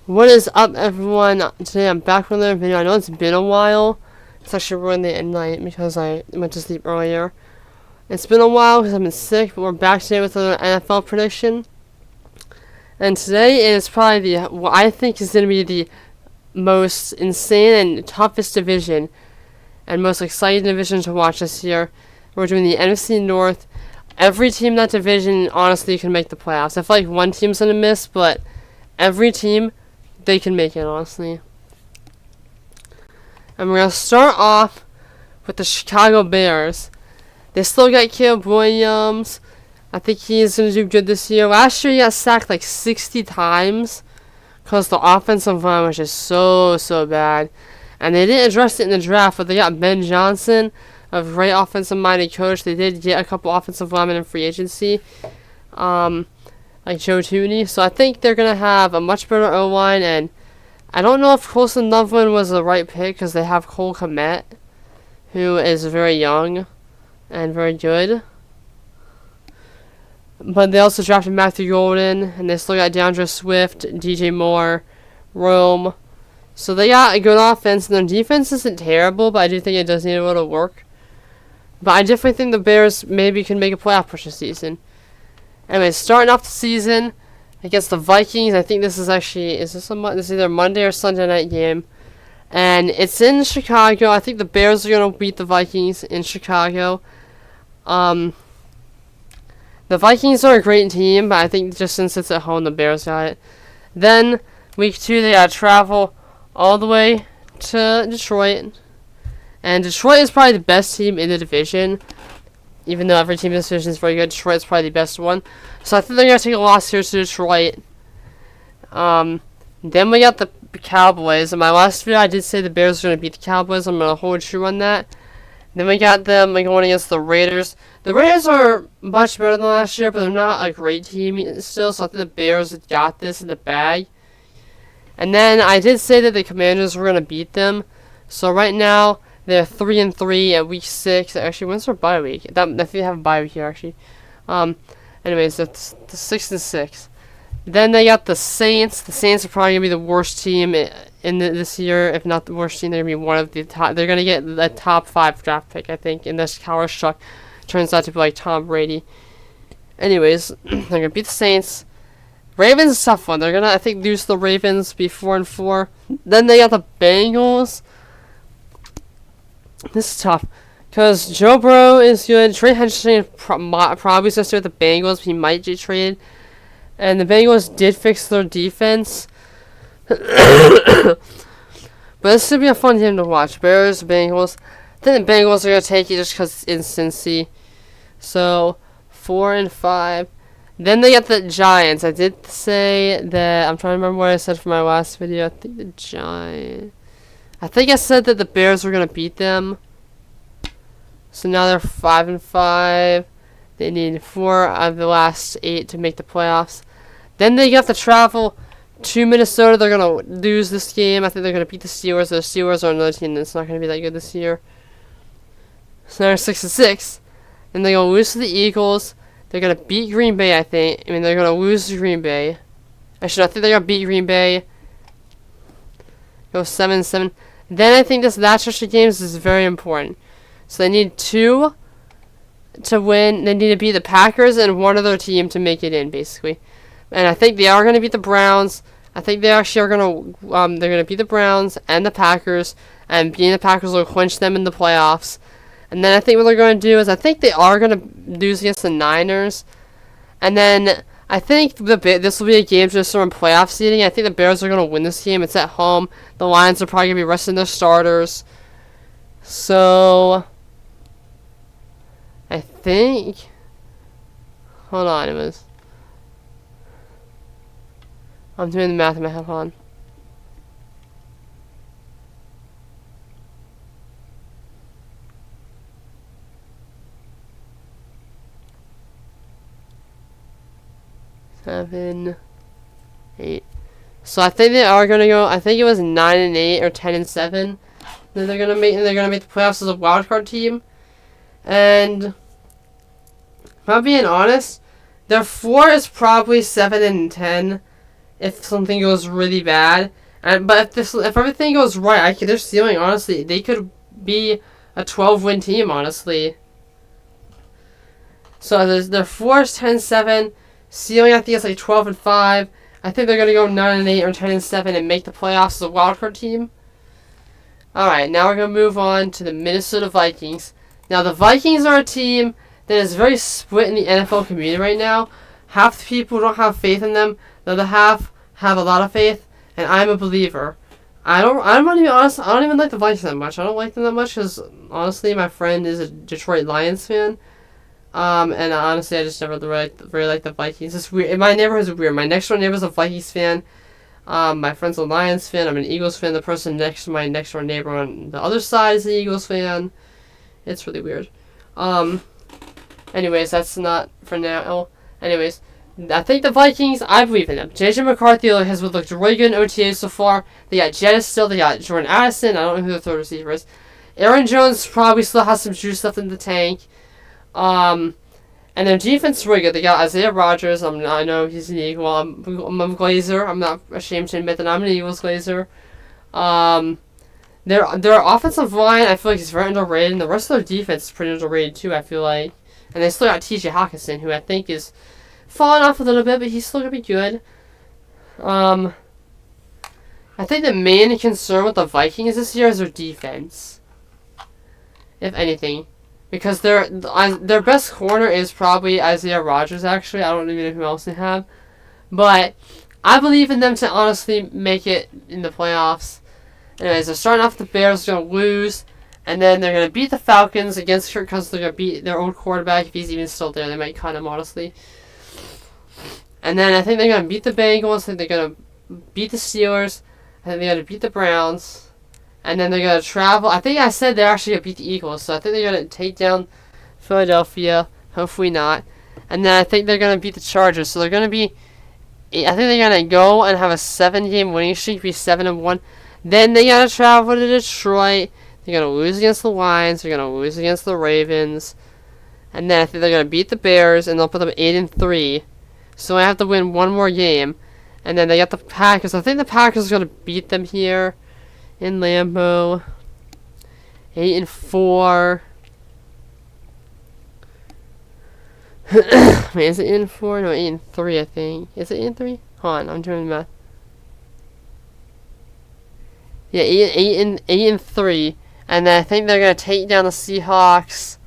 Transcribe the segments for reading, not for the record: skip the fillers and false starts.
What is up, everyone? Today I'm back with another video. I know it's been a while. It's actually really late at night because I went to sleep earlier. It's been a while because I've been sick, but we're back today with another NFL prediction. And today is probably what I think is going to be the most insane and toughest division and most exciting division to watch this year. We're doing the NFC North. Every team in that division honestly can make the playoffs. I feel like one team's going to miss, but every team, they can make it, honestly. And we're going to start off with the Chicago Bears. They still got Caleb Williams. I think he's going to do good this year. Last year he got sacked like 60 times because the offensive line was just so bad. And they didn't address it in the draft, but they got Ben Johnson, a great offensive-minded coach. They did get a couple offensive linemen in free agency. Like Joe Tooney. So I think they're going to have a much better O-line, and I don't know if Colson Loveland was the right pick because they have Cole Kmet, who is very young and very good. But they also drafted Matthew Golden, and they still got DeAndre Swift, DJ Moore, Rome. So they got a good offense, and their defense isn't terrible, but I do think it does need a little work. But I definitely think the Bears maybe can make a playoff push this season. Anyway, starting off the season against the Vikings. I think this is actually, this is either Monday or Sunday night game. And it's in Chicago. I think the Bears are going to beat the Vikings in Chicago. The Vikings are a great team, but I think just since it's at home, the Bears got it. Then, week 2, they got to travel all the way to Detroit. And Detroit is probably the best team in the division. Even though every team in this division is very good, Detroit is probably the best one. So I think they're going to take a loss here to Detroit. Then we got the Cowboys. In my last video, I did say the Bears are going to beat the Cowboys. I'm going to hold true on that. Then we got them going against the Raiders. The Raiders are much better than last year, but they're not a great team still. So I think the Bears got this in the bag. And then I did say that the Commanders were going to beat them. So right now, they're 3-3 at week 6. Actually, when's their bye week? I think they have a bye week here, actually. Anyways, it's the 6-6. Then they got the Saints. The Saints are probably gonna be the worst team in this year, if not the worst team. They're gonna be one of the top. They're gonna get the top 5 draft pick, I think, unless Cowher Shuck turns out to be like Tom Brady. Anyways, they're gonna beat the Saints. Ravens is a tough one. They're gonna, I think, lose to the Ravens, be 4-4. Then they got the Bengals. This is tough, because Joe Burrow is good. Trey Hendrickson probably is going to stay with the Bengals, but he might get traded. And the Bengals did fix their defense. But this should be a fun game to watch. Bears, Bengals. I think the Bengals are going to take it just because it's in Cincy. So, 4-5. Then they got the Giants. I did say that, I'm trying to remember what I said for my last video. I think the Giants. I think I said that the Bears were going to beat them. So now they're 5-5. They need 4 out of the last 8 to make the playoffs. Then they have to travel to Minnesota. They're going to lose this game. I think they're going to beat the Steelers. The Steelers are another team that's not going to be that good this year. So they're 6-6. Then they're going to lose to the Eagles. They're going to beat Green Bay, I think. I mean, they're going to lose to Green Bay. Actually, I think they're going to beat Green Bay. Go 7-7. Then I think this last stretch of games is very important. So they need 2 to win. They need to beat the Packers and one other team to make it in, basically. And I think they are going to beat the Browns. I think they actually are going to. They're going to beat the Browns and the Packers, and beating the Packers will clinch them in the playoffs. And then I think what they're going to do is I think they are going to lose against the Niners, and then I think this will be a game just from playoff seeding. I think the Bears are going to win this game. It's at home. The Lions are probably going to be resting their starters. So, I think... Hold on, it was... I'm doing the math in my head, hold on. Seven, 8. So I think they are gonna go. I think it was 9-8 or 10-7. Then they're gonna make. They're gonna make the playoffs as a wild card team. And if I'm being honest, their floor is probably 7-10, if something goes really bad. But if everything goes right, their ceiling, honestly, they could be a 12-win team, honestly. So they're 4-10-7. Ceiling, I think, is like 12-5. I think they're gonna go 9-8 or 10-7 and make the playoffs as a wildcard team. All right, now we're gonna move on to the Minnesota Vikings. Now the Vikings are a team that is very split in the NFL community right now. Half the people don't have faith in them. The other half have a lot of faith, and I'm a believer. I'm not even honest. I don't even like the Vikings that much. I don't like them that much because honestly, my friend is a Detroit Lions fan. And honestly, I just never really liked the Vikings. It's weird. My neighborhood is weird. My next door neighbor is a Vikings fan. My friend's a Lions fan. I'm an Eagles fan. The person next to my next door neighbor on the other side is an Eagles fan. It's really weird. Anyways, that's not for now. Anyways, I think the Vikings, I believe in them. JJ McCarthy has looked really good in OTAs so far. They got Jettis still. They got Jordan Addison. I don't know who the third receiver is. Aaron Jones probably still has some juice left in the tank. And their defense is really good. They got Isaiah Rodgers. I know he's an Eagle. I'm a Glazer. I'm not ashamed to admit that I'm an Eagles Glazer. Their offensive line, I feel like, is very underrated, and the rest of their defense is pretty underrated too, I feel like. And they still got T.J. Hawkinson, who I think is falling off a little bit, but he's still going to be good. I think the main concern with the Vikings this year is their defense, if anything. Because their best corner is probably Isaiah Rodgers, actually. I don't even know who else they have. But I believe in them to honestly make it in the playoffs. Anyways, they're starting off the Bears, they're going to lose. And then they're going to beat the Falcons against Kirk Cousins. They're going to beat their old quarterback if he's even still there. They might cut him, honestly. And then I think they're going to beat the Bengals. I think they're going to beat the Steelers. I think they're going to beat the Browns. And then they're going to travel. I think I said they're actually going to beat the Eagles. So I think they're going to take down Philadelphia. Hopefully not. And then I think they're going to beat the Chargers. So they're going to be... I think they're going to go and have a 7-game winning streak. Be 7-1. Then they got to travel to Detroit. They're going to lose against the Lions. They're going to lose against the Ravens. And then I think they're going to beat the Bears. And they'll put them 8-3. So I have to win one more game. And then they got the Packers. I think the Packers are going to beat them here in Lambeau. 8-4. Wait, is it 8-4? No, 8-3, I think. Is it 8-3? Hold on, I'm doing the math. Yeah, 8-3. And then I think they're going to take down the Seahawks.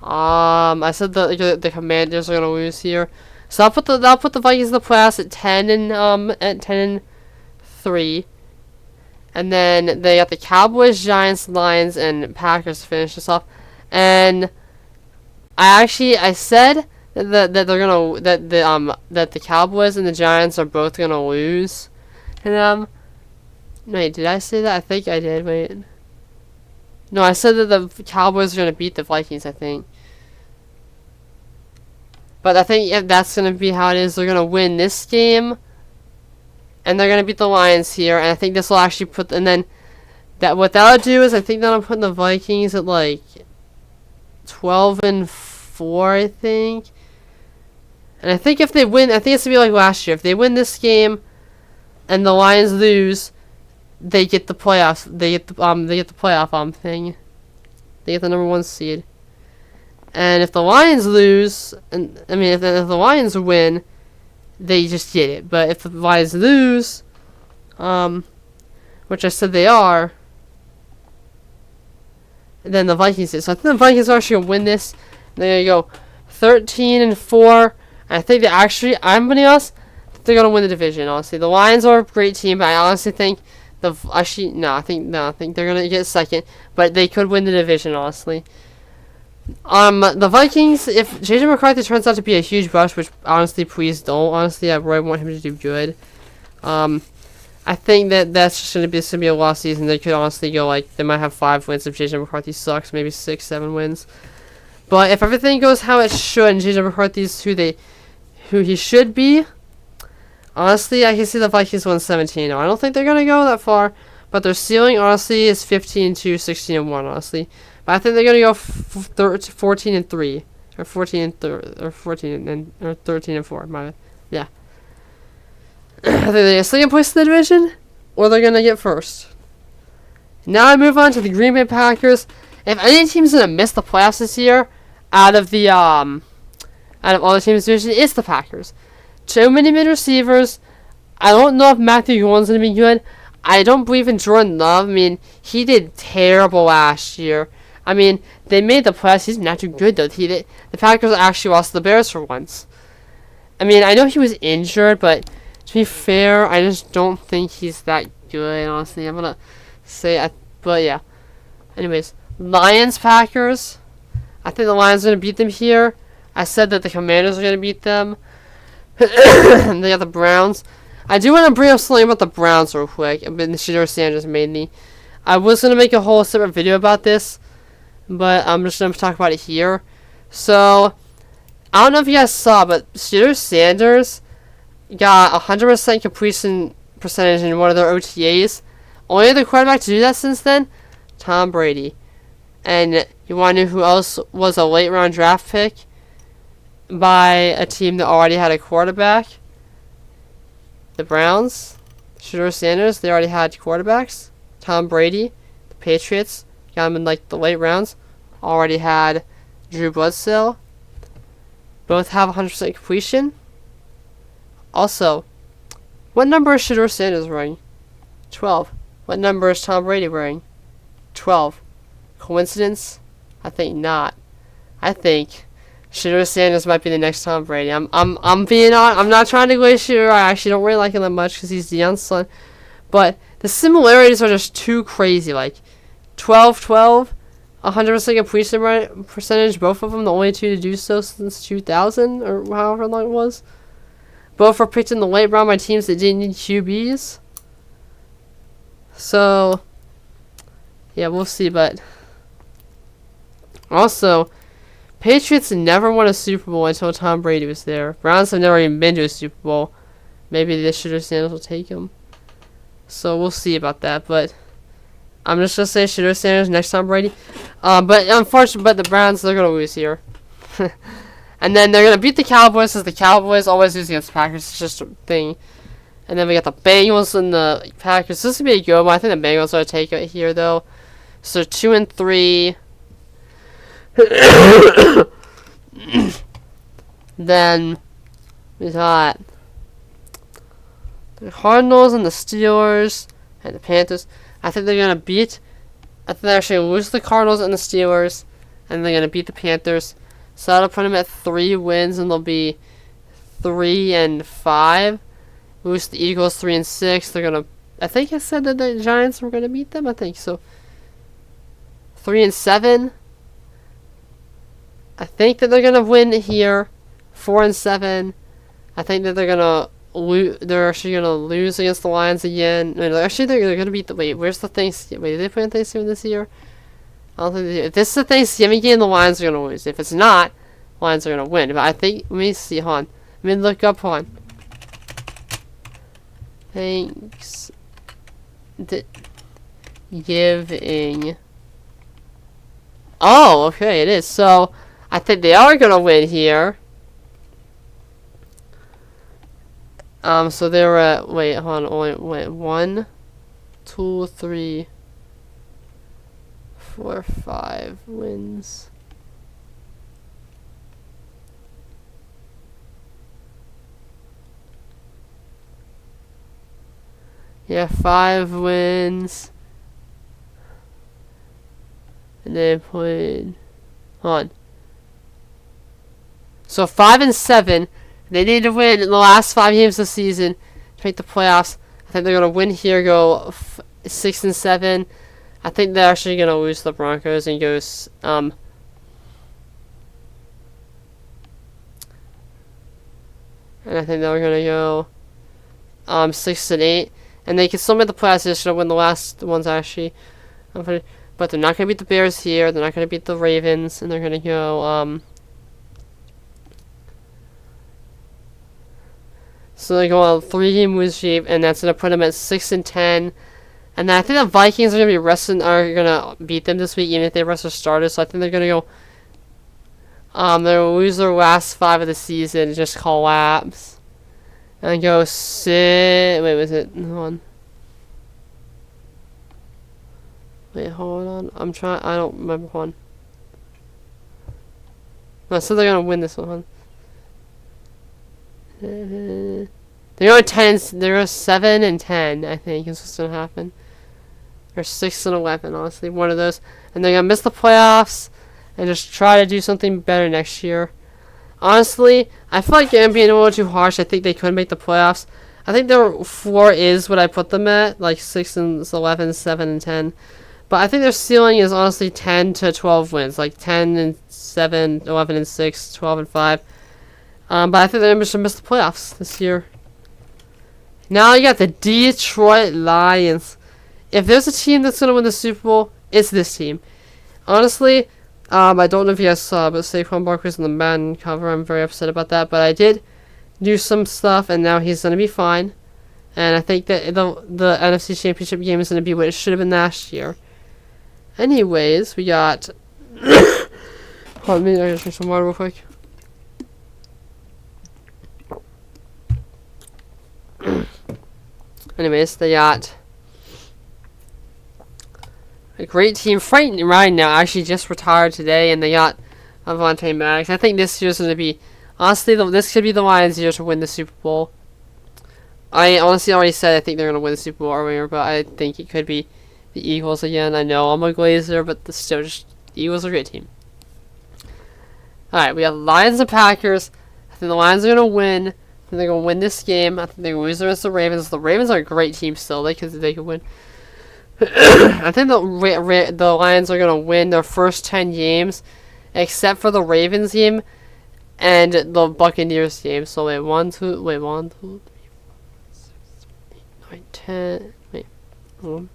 I said the Commanders are going to lose here. So I'll put the Vikings in the playoffs at 10-3. And then they got the Cowboys, Giants, Lions, and Packers to finish this off. And I said that the Cowboys and the Giants are both gonna lose. And wait, did I say that? I think I did. Wait. No, I said that the Cowboys are gonna beat the Vikings, I think. But I think that's gonna be how it is. They're gonna win this game. And they're going to beat the Lions here. And I think this will actually put... And then what that'll do is I think that'll put the Vikings at like 12-4, I think. And I think if they win... I think it's going to be like last year. If they win this game and the Lions lose, they get the playoffs. They get the playoff thing. They get the number 1 seed. And if the Lions lose... And I mean, if the Lions win... They just get it. But if the Lions lose, which I said they are, then the Vikings did. So I think the Vikings are actually going to win this. They're going to go 13-4. And I think they actually, I'm going to be honest, they're going to win the division, honestly. The Lions are a great team, but I honestly think I think they're going to get second. But they could win the division, honestly. The Vikings, if JJ McCarthy turns out to be a huge bust, which honestly, please don't. Honestly, I really want him to do good. I think that's just going to be a lost season. They could honestly go they might have 5 wins if JJ McCarthy sucks, maybe 6, 7 wins. But if everything goes how it should, and JJ McCarthy is who he should be, honestly, I can see the Vikings win 17. I don't think they're going to go that far, but their ceiling honestly is 15-2, 16-1, honestly. But I think they're gonna go 14-3 or 13-4. Yeah. Are they a second place in the division, or they're gonna get first? Now I move on to the Green Bay Packers. If any team's gonna miss the playoffs this year, out of all the teams in the division, it's the Packers. Too many mid receivers. I don't know if Matthew Gordon's gonna be good. I don't believe in Jordan Love. I mean, he did terrible last year. I mean, they made the playoffs. He's not too good though. The Packers actually lost to the Bears for once. I mean, I know he was injured, but to be fair, I just don't think he's that good. Honestly, I'm gonna say, but yeah. Anyways, Lions Packers. I think the Lions are gonna beat them here. I said that the Commanders are gonna beat them. They got the Browns. I do want to bring up something about the Browns real quick. And Shedeur Sanders mainly. I was gonna make a whole separate video about this, but I'm just gonna talk about it here. So, I don't know if you guys saw, but Shedeur Sanders got 100% completion percentage in one of their OTAs. Only other quarterback to do that since then, Tom Brady. And you want to know who else was a late round draft pick by a team that already had a quarterback? The Browns. Shedeur Sanders, they already had quarterbacks. Tom Brady, the Patriots, got him in like the late rounds, already had Drew Bledsoe. Both have 100% completion. Also, what number is Shedeur Sanders wearing? 12. What number is Tom Brady wearing? 12. Coincidence? I think not. I think Shedeur Sanders might be the next Tom Brady. I'm being on. I'm not trying to go Shedeur. I actually don't really like him that much because he's Deion's son. But the similarities are just too crazy. Like 12, 100% completion percentage. Both of them, the only two to do so since 2000 or however long it was. Both were picked in the late round by teams that didn't need QBs. So, yeah, we'll see. But also, Patriots never won a Super Bowl until Tom Brady was there. Browns have never even been to a Super Bowl. Maybe the Shedeur Sanders will take him. So we'll see about that. But I'm just gonna say Shedeur Sanders next Tom Brady. But unfortunately, the Browns, they're gonna lose here. And then they're gonna beat the Cowboys, because the Cowboys always lose against the Packers. It's just a thing. And then we got the Bengals and the Packers. This would be a good one. I think the Bengals are gonna take it here though. So 2-3. Then we got the Cardinals and the Steelers and the Panthers. I think they're gonna beat. I think they're actually lose the Cardinals and the Steelers, and they're gonna beat the Panthers. So that'll put them at 3 wins, and they'll be 3-5. Lose the Eagles 3-6. They're gonna. I think I said that the Giants were gonna beat them. I think so. 3-7. I think that they're gonna win here. 4-7. I think that they're gonna lose. They're actually gonna lose against the Lions again. No, actually, they're gonna beat the. Wait, where's the Thanksgiving? Wait, did they play on Thanksgiving this year? I don't think they do. If this is a Thanksgiving game, the Lions are gonna lose. If it's not, the Lions are gonna win. But I think. Let me see. Hold on. Let me look up. Hold on. Thanksgiving. Oh, okay, it is. So I think they are gonna win here. So they were at, wait, hold on, wait, 1, 2, 3, 4, 5 wins. Yeah, 5 wins. And they played, hold on. So 5-7. They need to win in the last 5 games of the season to make the playoffs. I think they're gonna win here, go 6-7. I think they're actually gonna lose to the Broncos and go and I think they're gonna go 6-8, and they can still make the playoffs. They should win the last ones actually, but they're not gonna beat the Bears here. They're not gonna beat the Ravens, and they're gonna go So they go on a 3-game win streak, and that's gonna put them at 6-10. And then I think the Vikings are gonna gonna beat them this week, even if they rest their starters. So I think they're gonna go. They'll lose their last 5 of the season and just collapse. And go sit. Wait, was it? Hold on. Wait, hold on. I'm trying. I don't remember one. No, so they're gonna win this one. They're going 10. They're going 7 and 10. I think is what's gonna happen. Or 6 and 11. Honestly, one of those. And they're gonna miss the playoffs and just try to do something better next year. Honestly, I feel like I'm being a little too harsh. I think they could make the playoffs. I think their floor is what I put them at, like 6 and 11, 7 and 10. But I think their ceiling is honestly 10 to 12 wins, like 10 and 7, 11 and 6, 12 and 5. But I think they're going to miss the playoffs this year. Now you got the Detroit Lions. If there's a team that's going to win the Super Bowl, it's this team. Honestly, I don't know if you guys saw, but Saquon Barkley's on the Madden cover. I'm very upset about that. But I did do some stuff, and now he's going to be fine. And I think that the NFC Championship game is going to be what it should have been last year. Anyways, we got... Hold on, I gotta drink some water real quick. Anyways, they got a great team. Fighting right now actually just retired today, and they got Avonte Maddox. I think this year's going to be... Honestly, this could be the Lions' year to win the Super Bowl. I honestly already said I think they're going to win the Super Bowl earlier, but I think it could be the Eagles again. I know I'm a Glazer, but still, just Eagles are a great team. Alright, we have Lions and Packers. I think the Lions are going to win. I think they're going to win this game. I think they're going to lose against the Ravens. The Ravens are a great team still. They could win. I think the Lions are going to win their first 10 games, except for the Ravens game and the Buccaneers game. So wait, 1, 2, 3, 4, 5, 6, 7, 8, 9, 10. Wait, hold on.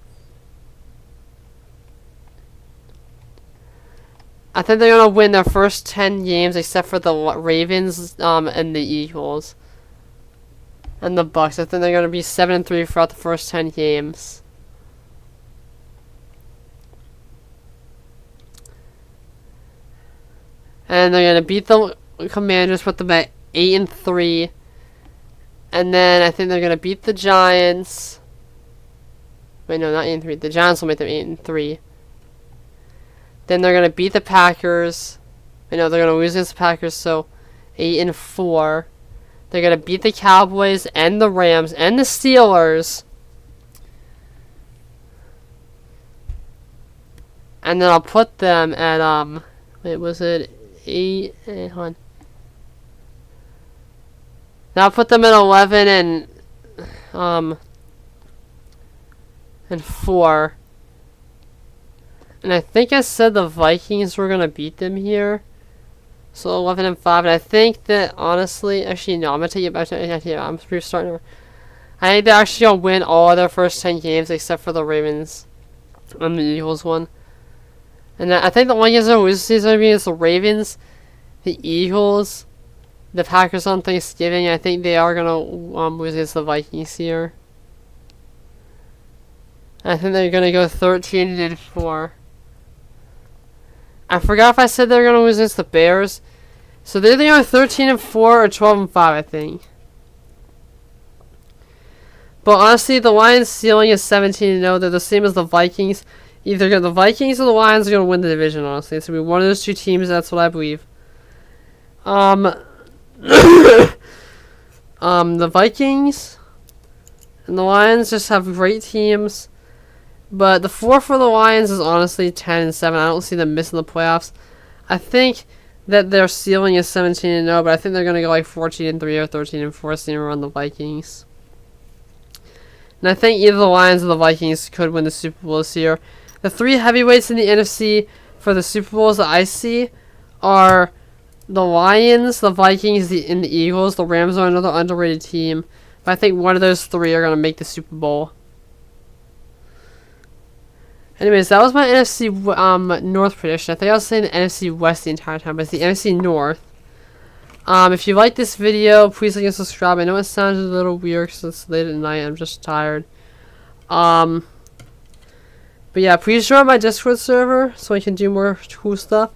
I think they're going to win their first 10 games except for the Ravens and the Eagles. And the Bucks. I think they're going to be 7 and 3 throughout the first 10 games. And they're going to beat the Commanders, put them at 8 and 3. And then I think they're going to beat the Giants. Wait, no, not 8 and 3. The Giants will make them 8 and 3. Then they're going to beat the Packers. I know they're going to lose against the Packers, so 8 and 4. They're going to beat the Cowboys and the Rams and the Steelers. And then I'll put them at, wait, was it 8? Hold on. Now I'll put them at 11 and 4. And I think I said the Vikings were going to beat them here. So 11 and 5. And I think that, honestly, actually, no, I'm going to take it back to, I'm restarting over. I think they're actually going to win all of their first 10 games except for the Ravens and the Eagles one. And I think the one games they're losing is going to be against the Ravens, the Eagles, the Packers on Thanksgiving. I think they are going to lose against the Vikings here. I think they're going to go 13 and 4. I forgot if I said they were going to lose against the Bears. So they're either 13 and 4 or 12 and 5, I think. But honestly, the Lions' ceiling is 17 and 0. They're the same as the Vikings. Either the Vikings or the Lions are going to win the division, honestly. It's going to be one of those two teams, that's what I believe. The Vikings and the Lions just have great teams. But the floor for the Lions is honestly 10 and 7. I don't see them missing the playoffs. I think that their ceiling is 17 and 0, but I think they're going to go like 14 and 3 or 13 and 4, seeing around the Vikings. And I think either the Lions or the Vikings could win the Super Bowl this year. The three heavyweights in the NFC for the Super Bowls that I see are the Lions, the Vikings, and the Eagles. The Rams are another underrated team. But I think one of those three are going to make the Super Bowl. Anyways, that was my NFC North prediction. I think I was saying the NFC West the entire time, but it's the NFC North. If you like this video, please like and subscribe. I know it sounds a little weird because it's late at night. I'm just tired. But yeah, please join my Discord server so I can do more cool stuff.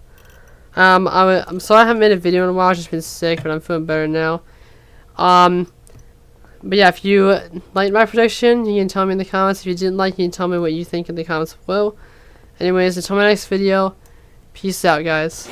I'm sorry I haven't made a video in a while. I've just been sick, but I'm feeling better now. But yeah, if you liked my prediction, you can tell me in the comments. If you didn't like, you can tell me what you think in the comments below. Anyways, until my next video, peace out, guys.